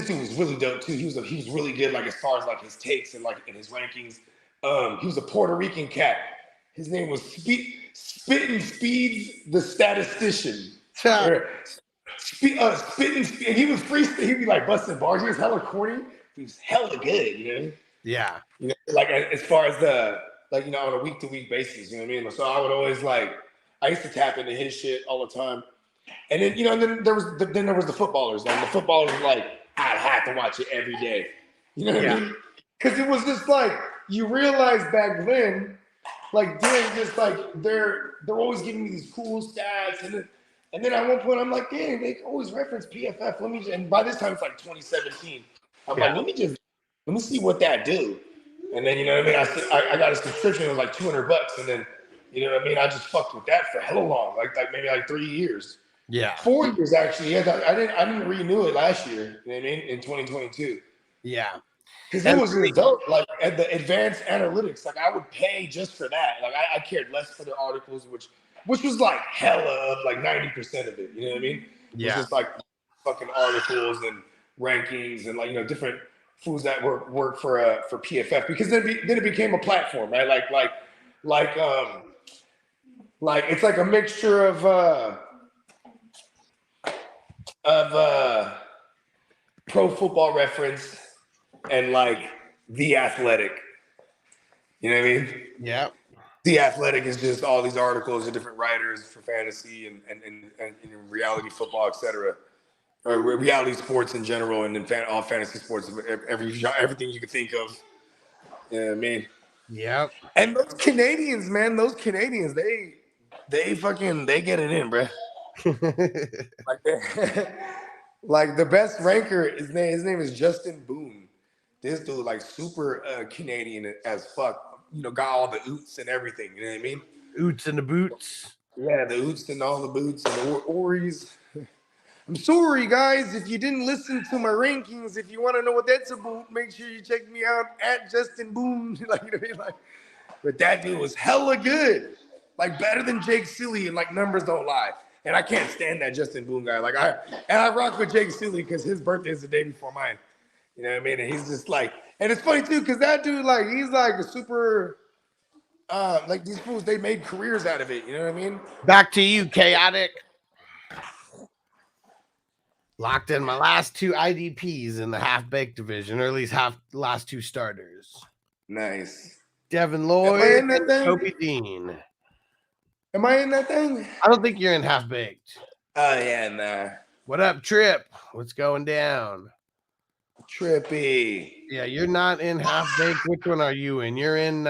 dude was really dope too. He was really good, like as far as like his takes and like in his rankings. He was a Puerto Rican cat. His name was Spittin' Speeds the Statistician. Spittin' Speed, and he was freestyle. He'd be like busting bars. He was hella corny. He was hella good, Yeah. Like as far as on a week-to-week basis, you know what I mean? So I would always I used to tap into his shit all the time. And then, then there was the footballers. Like the footballers, I'd have to watch it every day. You know what I mean? Because it was just like you realize back then, like doing just like they're always giving me these cool stats, and then at one point I'm like, dang, they always reference PFF. And by this time it's like 2017. I'm like, let me see what that do. And then I got a subscription. It was like $200, and then I just fucked with that for hella long, like maybe like 3 years. Yeah. 4 years actually. Yeah, I didn't renew it last year. You know what I mean? In 2022. Yeah. Because it was really dope. Like at the advanced analytics, like I would pay just for that. Like I cared less for the articles, which was like hella of like 90% of it. You know what I mean? Yeah. It was just like fucking articles and rankings and like different foods that work for PFF, because then it became a platform, right? Like it's like a mixture of Pro Football Reference and like The Athletic. You know what I mean? Yeah. The Athletic is just all these articles of different writers for fantasy and reality football, etc. Or reality sports in general, and then all fantasy sports, everything you could think of. You know what I mean? Yep. And those Canadians, man, they get it in, bro. Like the best ranker, his name is Justin Boone. This dude, like super Canadian as fuck. Got all the oots and everything. You know what I mean? Oots and the boots. Yeah, the oots and all the boots and the ories. I'm sorry, guys, if you didn't listen to my rankings. If you want to know what that's about, make sure you check me out at Justin Boone. Like, you know what I mean? Like, but that dude was hella good. Like better than Jake Silly, and like numbers don't lie. And I can't stand that Justin Boone guy. Like I rock with Jake Silly because his birthday is the day before mine. You know what I mean? And he's just like, and it's funny too, because that dude, like, he's like a super, like these fools, they made careers out of it. You know what I mean? Back to you, Chaotic. Locked in my last 2 IDPs in the half-baked division, or at least last 2 starters. Nice. Devin Lloyd and Toby Dean. Am I in that thing? I don't think you're in half-baked. Oh, yeah, nah. What up, Trip? What's going down? Trippy. Yeah, you're not in half-baked. Which one are you in? You're in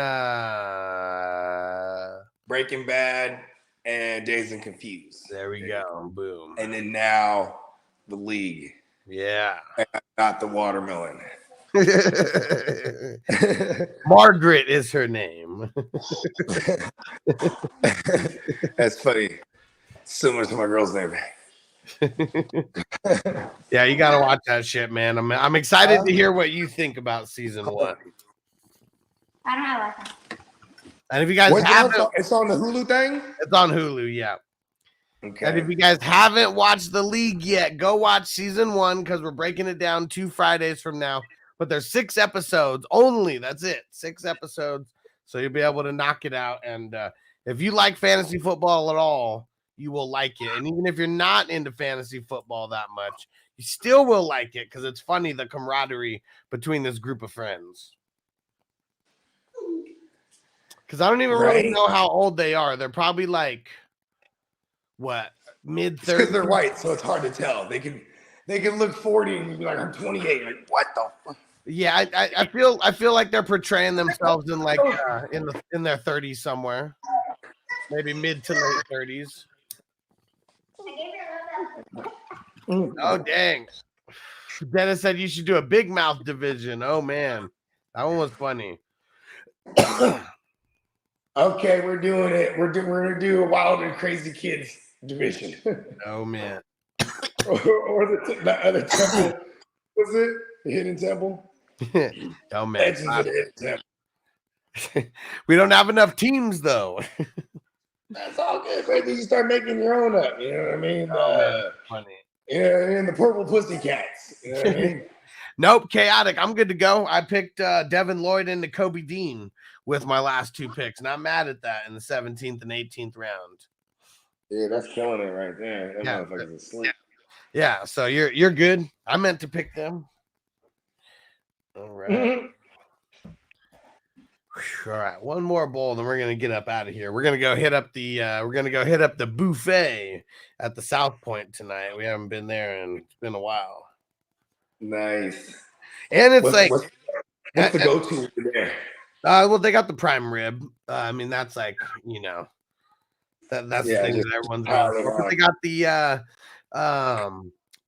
Breaking Bad and Dazed and Confused. There we go. Boom. And then now the league. Yeah. Not the watermelon. Margaret is her name. That's funny. Similar to my girl's name. Yeah, you gotta watch that shit, man. I'm excited to hear what you think about season 1. I don't have Wi-Fi. And if you guys haven't, it's on the Hulu thing? It's on Hulu, yeah. Okay. And if you guys haven't watched the league yet, go watch season 1, because we're breaking it down 2 Fridays from now. But there's 6 episodes only. That's it. 6 episodes. So you'll be able to knock it out. And if you like fantasy football at all, you will like it. And even if you're not into fantasy football that much, you still will like it, because it's funny, the camaraderie between this group of friends. Because I don't even really know how old they are. They're probably like, what, mid-30s? Because they're white, so it's hard to tell. They can look 40 and be like, I'm 28. Like, what the fuck? Yeah, I feel like they're portraying themselves in like in their 30s somewhere, maybe mid to late 30s. Oh dang! Dennis said you should do a big mouth division. Oh man, That one was funny. Okay, we're doing it. We're gonna do a Wild and Crazy Kids division. Oh man. or the other temple. Was it the Hidden Temple? Oh man. Legends of the Hidden Temple. We don't have enough teams though. That's all good. Right? You start making your own up. You know what I mean? Oh, man, funny. You know what I mean? The Purple Pussycats. You know what I mean? Nope, chaotic. I'm good to go. I picked Devin Lloyd into Kobe Dean with my last 2 picks. Not mad at that in the 17th and 18th round. Yeah, that's killing it right there. That Yeah. motherfucker's asleep. Yeah, so you're good. I meant to pick them. All right. Mm-hmm. All right, one more bowl, then we're gonna get up out of here. We're gonna go hit up the buffet at the South Point tonight. We haven't been there and it's been a while. Nice. And it's what's the go-to there? Well, they got the prime rib. I mean, that's like, you know, that's the thing that everyone's going for. They got the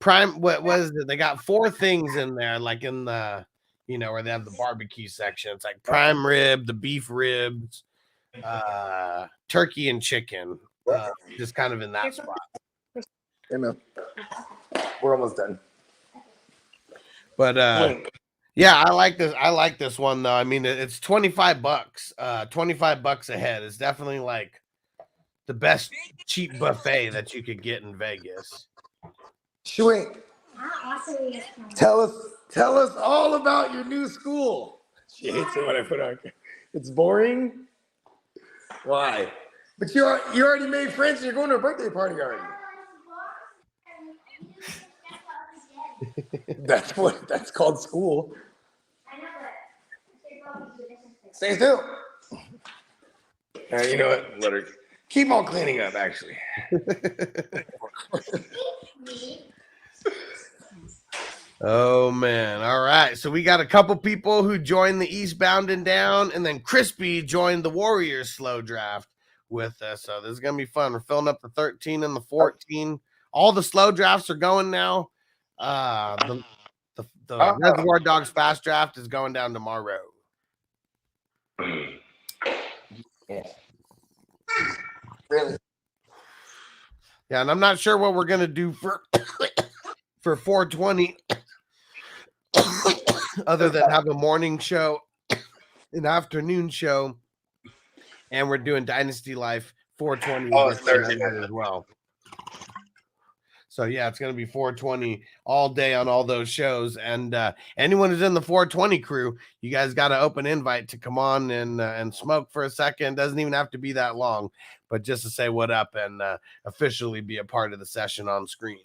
prime. What was it? They got 4 things in there, like in the, you know, where they have the barbecue section. It's like prime rib, the beef ribs, turkey and chicken. Just kind of in that spot. Amen. We're almost done. But yeah, I like this. I like this one though. I mean, it's $25. $25 a head. It's definitely like the best cheap buffet that you could get in Vegas. Sweet. Tell us all about your new school. She hates it when I put on. It's boring. Why? But you already made friends and you're going to a birthday party already. That's called school. Stay still. You know what? Let her keep on cleaning up, actually. Oh man. All right. So we got a couple people who joined the Eastbound and Down, and then Crispy joined the Warriors slow draft with us. So this is gonna be fun. We're filling up the 13 and the 14. All the slow drafts are going now. The Reservoir Dogs fast draft is going down tomorrow. Really? Yeah, and I'm not sure what we're gonna do for 420 other than have a morning show, an afternoon show, and we're doing Dynasty Life 420 Thursday night as well. So yeah, it's gonna be 420 all day on all those shows. And anyone who's in the 420 crew, you guys got an open invite to come on and smoke for a second. Doesn't even have to be that long, but just to say what up and officially be a part of the session on screen.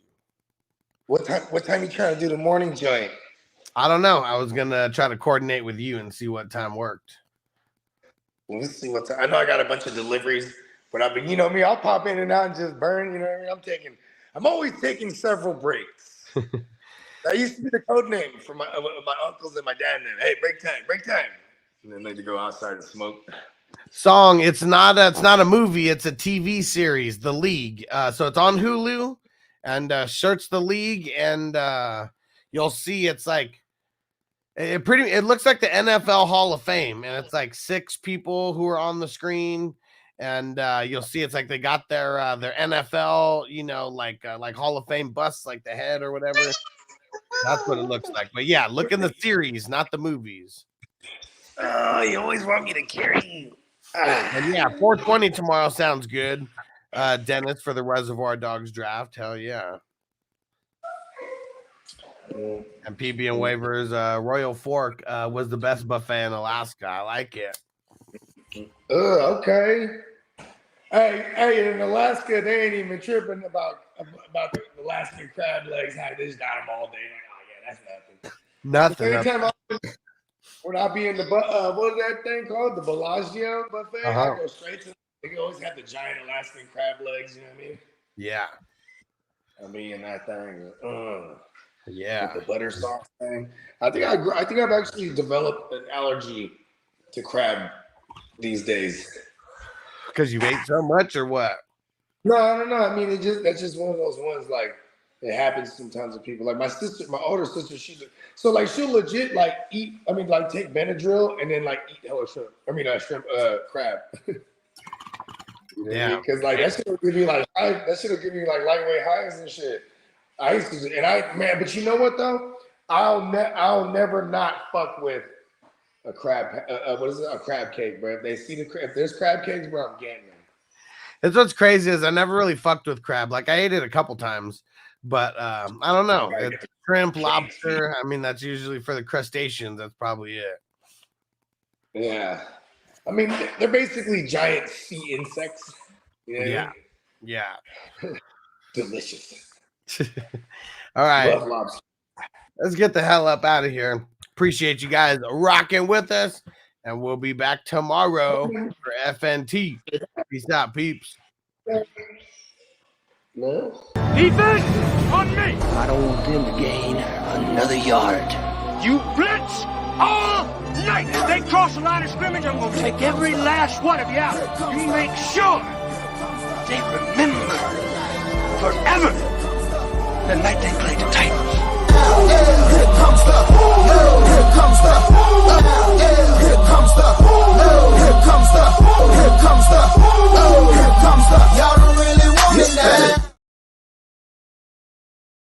What time you trying to do the morning joint? I don't know. I was gonna try to coordinate with you and see what time worked. Let's see what time. I know I got a bunch of deliveries, but you know me, I'll pop in and out and just burn. You know what I mean? I'm always taking several breaks. That used to be the code name for my uncles and my dad. Hey, break time. And then they'd go outside and smoke. Song. It's not a movie. It's a TV series, The League. So it's on Hulu, and search The League, and you'll see it's like it looks like the NFL Hall of Fame, and it's like 6 people who are on the screen. And you'll see it's like they got their NFL, you know, like Hall of Fame busts, like the head or whatever. That's what it looks like. But yeah, look in the series, not the movies. Oh, you always want me to carry you. And yeah, 420 tomorrow sounds good. Dennis for the Reservoir Dogs draft. Hell yeah. And PB and Waivers, Royal Fork was the best buffet in Alaska. I like it. Okay. Hey, in Alaska, they ain't even tripping about the Alaskan crab legs. They just got them all day. Like, oh, yeah, that's nothing. Nothing. When I be in the, what is that thing called? The Bellagio buffet? I go straight to, they always have the giant Alaskan crab legs, you know what I mean? Yeah. I be in that thing. Yeah. With the butter sauce thing. I think I've actually developed an allergy to crab these days. Because you ate so much or what? No. I mean, that's just one of those ones. Like, It happens sometimes with people. Like my sister, my older sister, she'll legit like eat. I mean, like take Benadryl and then like eat hella shrimp. I mean, crab. Yeah, because like that shit will give you like lightweight highs and shit. I used to, but you know what though? I'll never not fuck with a crab. What is it? A crab cake, bro. If there's crab cakes, bro, I'm getting them. That's what's crazy is I never really fucked with crab. Like I ate it a couple times, but I don't know. It's shrimp, lobster. I mean, that's usually for the crustaceans. That's probably it. Yeah. I mean, they're basically giant sea insects. You know what I mean? Yeah. Delicious. All right. Love lobster. Let's get the hell up out of here. Appreciate you guys rocking with us, and we'll be back tomorrow for FNT. Peace out, peeps. No. Defense on me. I don't want them to gain another yard. You blitz all night. If they cross the line of scrimmage, I'm going to take every last one of you out. You make sure they remember forever the night they played the Titans. Here comes the